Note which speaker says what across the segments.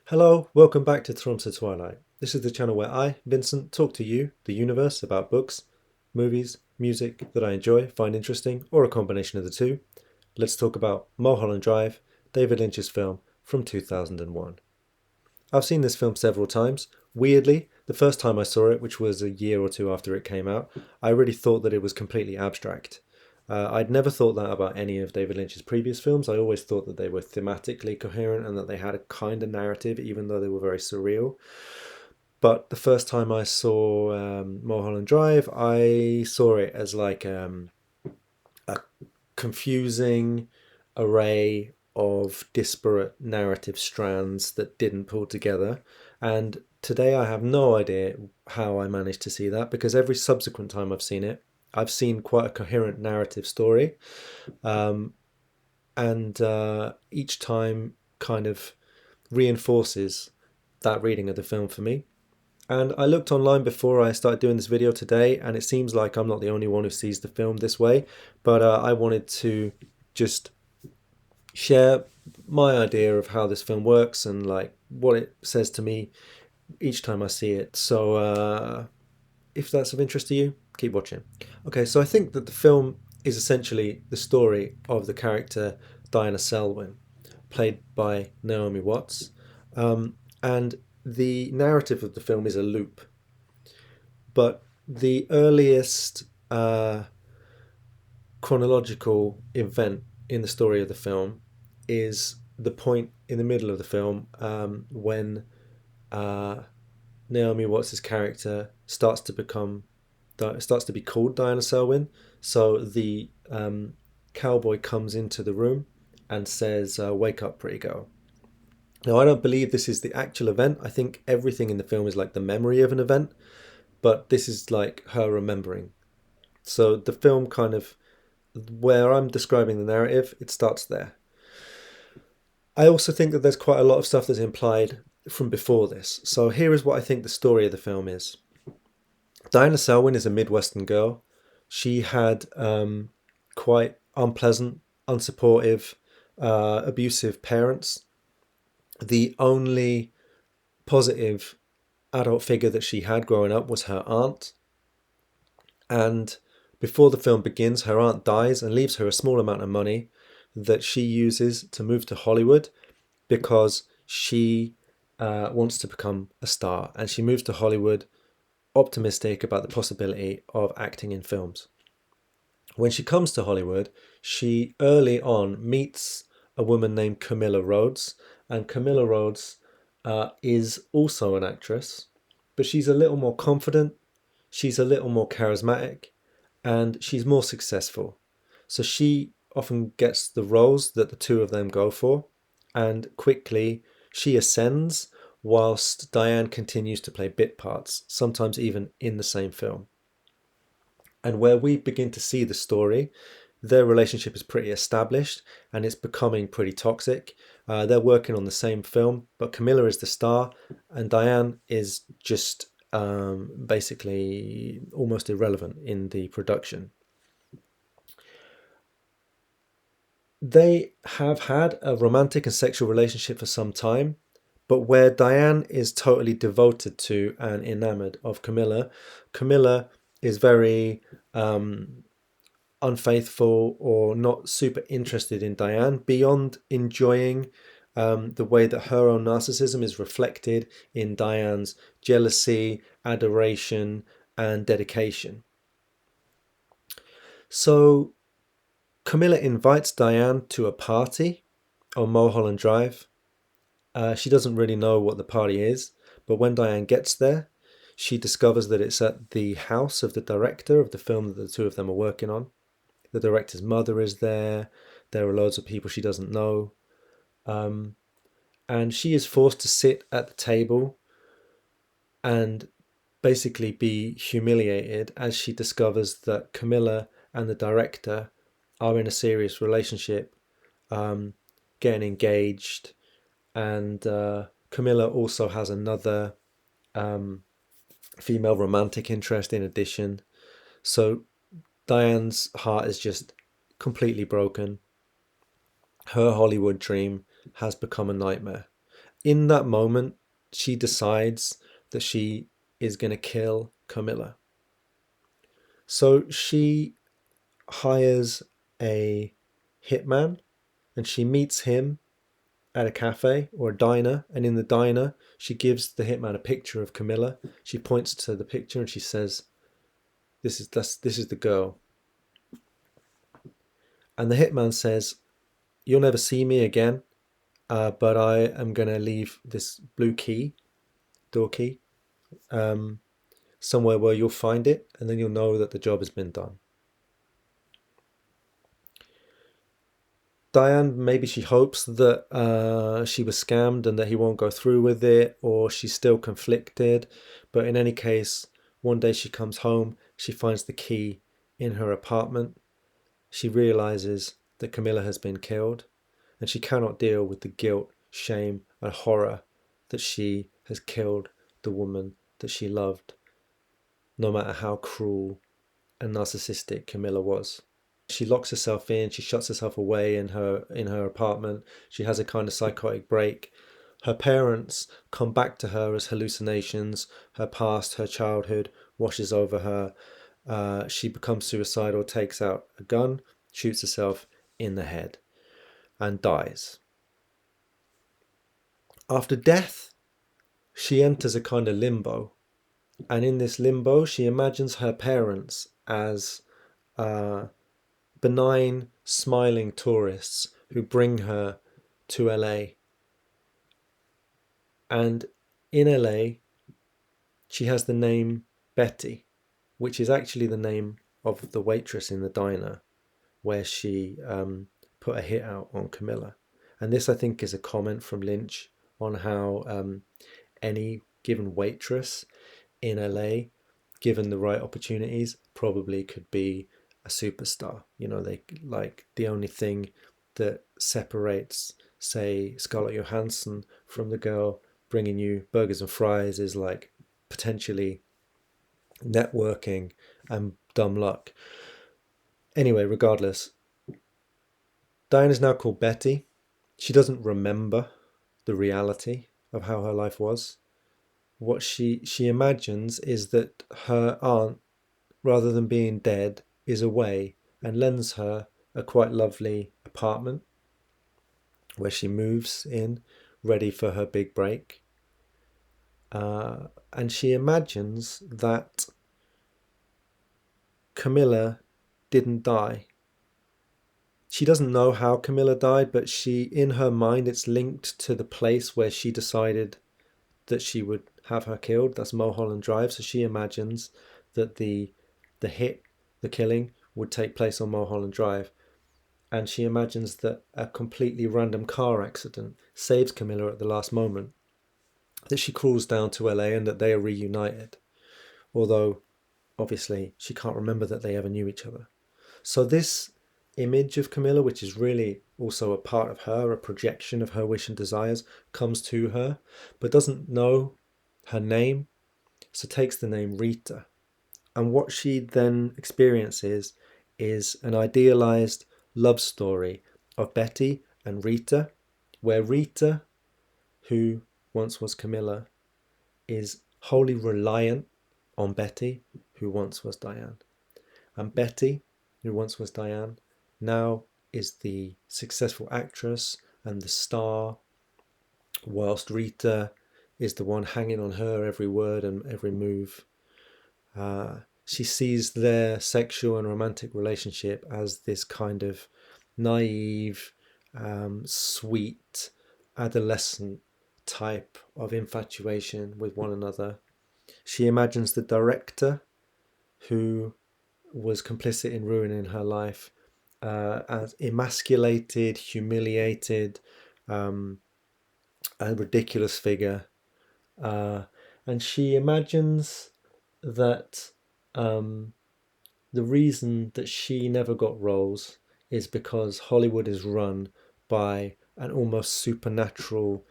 Speaker 1: Hello, welcome back to Tromsø Twilight. This is the channel where I, Vincent, talk to you, the universe, about books, movies, music that I enjoy, find interesting, or a combination of the two. Let's talk about Mulholland Drive, David Lynch's film from 2001. I've seen this film several times. Weirdly, the first time I saw it, which was a year or two after it came out, I really thought that it was completely abstract. I'd never thought that about any of David Lynch's previous films. I always thought that they were thematically coherent and that they had a kind of narrative, even though they were very surreal. But the first time I saw Mulholland Drive, I saw it as like a confusing array of disparate narrative strands that didn't pull together. And today I have no idea how I managed to see that because every subsequent time I've seen it, I've seen quite a coherent narrative story. Um, and each time kind of reinforces that reading of the film for me. And I looked online before I started doing this video today, and it seems like I'm not the only one who sees the film this way, but I wanted to just share my idea of how this film works and like what it says to me each time I see it. So if that's of interest to you, keep watching. Okay, so I think that the film is essentially the story of the character Diana Selwyn, played by Naomi Watts. And the narrative of the film is a loop, but the earliest chronological event in the story of the film is the point in the middle of the film when uh, Naomi Watts' character starts to be called Diana Selwyn. So the cowboy comes into the room and says, "Wake up, pretty girl." Now, I don't believe this is the actual event. I think everything in the film is like the memory of an event, but this is like her remembering. So the film kind of, where I'm describing the narrative, it starts there. I also think that there's quite a lot of stuff that's implied from before this. So here is what I think the story of the film is. Diana Selwyn is a Midwestern girl. She had quite unpleasant, unsupportive, abusive parents. The only positive adult figure that she had growing up was her aunt. And before the film begins, her aunt dies and leaves her a small amount of money that she uses to move to Hollywood because she wants to become a star. And she moves to Hollywood optimistic about the possibility of acting in films. When she comes to Hollywood, she early on meets a woman named Camilla Rhodes, and Camilla Rhodes is also an actress, but she's a little more confident, she's a little more charismatic, and she's more successful. So she often gets the roles that the two of them go for, and quickly she ascends whilst Diane continues to play bit parts, sometimes even in the same film. And where we begin to see the story, their relationship is pretty established and it's becoming pretty toxic. They're working on the same film, but Camilla is the star and Diane is just basically almost irrelevant in the production. They have had a romantic and sexual relationship for some time, but where Diane is totally devoted to and enamored of Camilla, Camilla is very unfaithful or not super interested in Diane beyond enjoying the way that her own narcissism is reflected in Diane's jealousy, adoration, and dedication. So Camilla invites Diane to a party on Mulholland Drive. She doesn't really know what the party is, but when Diane gets there, she discovers that it's at the house of the director of the film that the two of them are working on. The director's mother is there. There are loads of people she doesn't know. And she is forced to sit at the table and basically be humiliated as she discovers that Camilla and the director are in a serious relationship, getting engaged, and Camilla also has another female romantic interest in addition. So Diane's heart is just completely broken. Her Hollywood dream has become a nightmare. In that moment, she decides that she is going to kill Camilla. So she hires a hitman and she meets him at a cafe or a diner. And in the diner, she gives the hitman a picture of Camilla. She points to the picture and she says, this is the girl. And the hitman says, "You'll never see me again, but I am going to leave this blue key, door key, um, somewhere where you'll find it, and then you'll know that the job has been done." Diane, maybe she hopes that she was scammed and that he won't go through with it, or she's still conflicted. But in any case, one day she comes home, she finds the key in her apartment. She realizes that Camilla has been killed, and she cannot deal with the guilt, shame, and horror that she has killed the woman that she loved, no matter how cruel and narcissistic Camilla was. She locks herself in, she shuts herself away in her apartment. She has a kind of psychotic break. Her parents come back to her as hallucinations. Her past, her childhood washes over her. She becomes suicidal, takes out a gun, shoots herself in the head, and dies. After death, she enters a kind of limbo. And in this limbo, she imagines her parents as uh, benign, smiling tourists who bring her to LA. And in LA, she has the name Betty, which is actually the name of the waitress in the diner where she put a hit out on Camilla. And this, I think, is a comment from Lynch on how any given waitress in LA, given the right opportunities, probably could be a superstar. You know, they like the only thing that separates, say, Scarlett Johansson from the girl bringing you burgers and fries is like potentially networking and dumb luck. Anyway, regardless, Diane is now called Betty. She doesn't remember the reality of how her life was. What she imagines is that her aunt, rather than being dead, is away and lends her a quite lovely apartment where she moves in, ready for her big break. And she imagines that Camilla didn't die. She doesn't know how Camilla died, but in her mind, it's linked to the place where she decided that she would have her killed. That's Mulholland Drive. So she imagines that the hit, the killing, would take place on Mulholland Drive. And she imagines that a completely random car accident saves Camilla at the last moment, that she crawls down to LA and that they are reunited. Although, obviously, she can't remember that they ever knew each other. So this image of Camilla, which is really also a part of her, a projection of her wish and desires, comes to her, but doesn't know her name, so takes the name Rita. And what she then experiences is an idealized love story of Betty and Rita, where Rita, who once was Camilla, is wholly reliant on Betty, who once was Diane. And Betty, who once was Diane, now is the successful actress and the star, whilst Rita is the one hanging on her every word and every move. She sees their sexual and romantic relationship as this kind of naive, sweet, adolescent type of infatuation with one another. She imagines the director who was complicit in ruining her life as emasculated, humiliated, a ridiculous figure. Uh, and she imagines that the reason that she never got roles is because Hollywood is run by an almost supernatural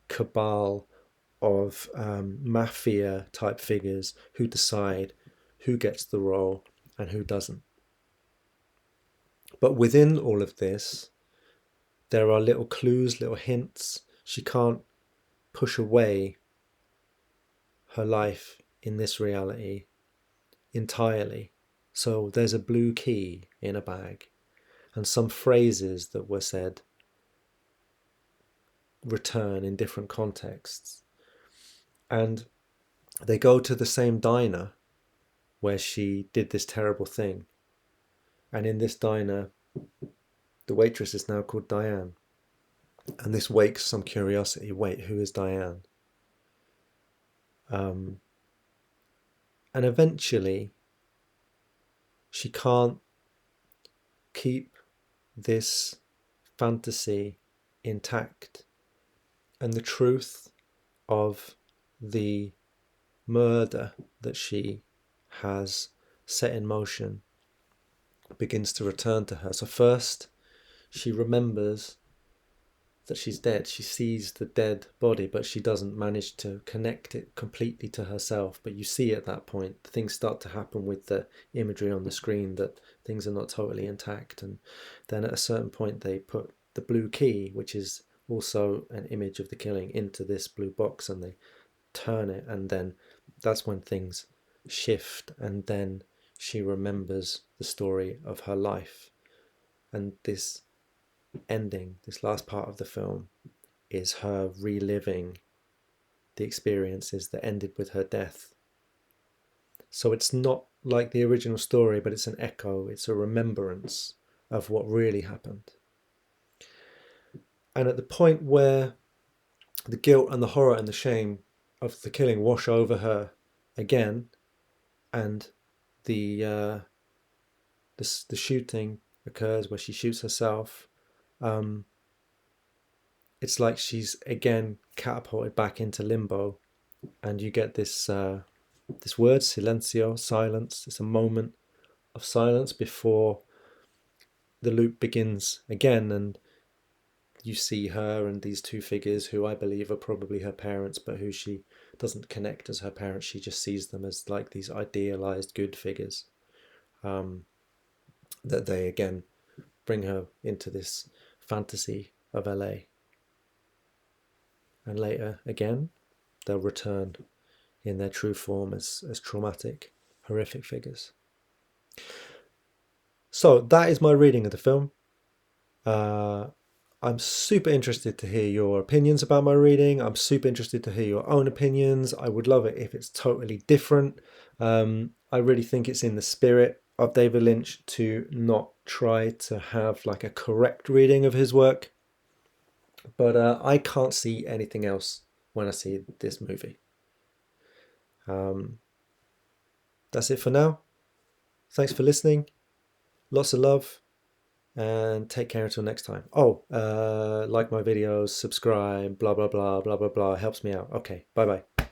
Speaker 1: cabal of mafia type figures who decide who gets the role and who doesn't. But within all of this, there are little clues, little hints. She can't push away her life in this reality entirely. So there's a blue key in a bag, and some phrases that were said return in different contexts. And they go to the same diner where she did this terrible thing. And in this diner, the waitress is now called Diane. And this wakes some curiosity. Wait, who is Diane? And eventually, she can't keep this fantasy intact. And the truth of the murder that she has set in motion begins to return to her. So first, she remembers that she's dead. She sees the dead body, but she doesn't manage to connect it completely to herself. But you see at that point, things start to happen with the imagery on the screen, that things are not totally intact. And then at a certain point, they put the blue key, which is also an image of the killing, into this blue box, and they turn it, and then that's when things shift. And then she remembers the story of her life. And this ending, this last part of the film, is her reliving the experiences that ended with her death. So it's not like the original story, but it's an echo, it's a remembrance of what really happened. And at the point where the guilt and the horror and the shame of the killing wash over her again, and the shooting occurs where she shoots herself, it's like she's again catapulted back into limbo, and you get this this word, silencio, silence. It's a moment of silence before the loop begins again, and you see her and these two figures who I believe are probably her parents, but who she doesn't connect as her parents. She just sees them as like these idealized good figures, that they again bring her into this fantasy of LA. And later, again, they'll return in their true form as traumatic, horrific figures. So that is my reading of the film. I'm super interested to hear your opinions about my reading. I'm super interested to hear your own opinions. I would love it if it's totally different. I really think it's in the spirit of David Lynch to not try to have like a correct reading of his work. But I can't see anything else when I see this movie. That's it for now. Thanks for listening. Lots of love. And take care until next time. Oh, like my videos, subscribe, blah, blah, blah, blah, blah, blah. Helps me out. Okay, bye-bye.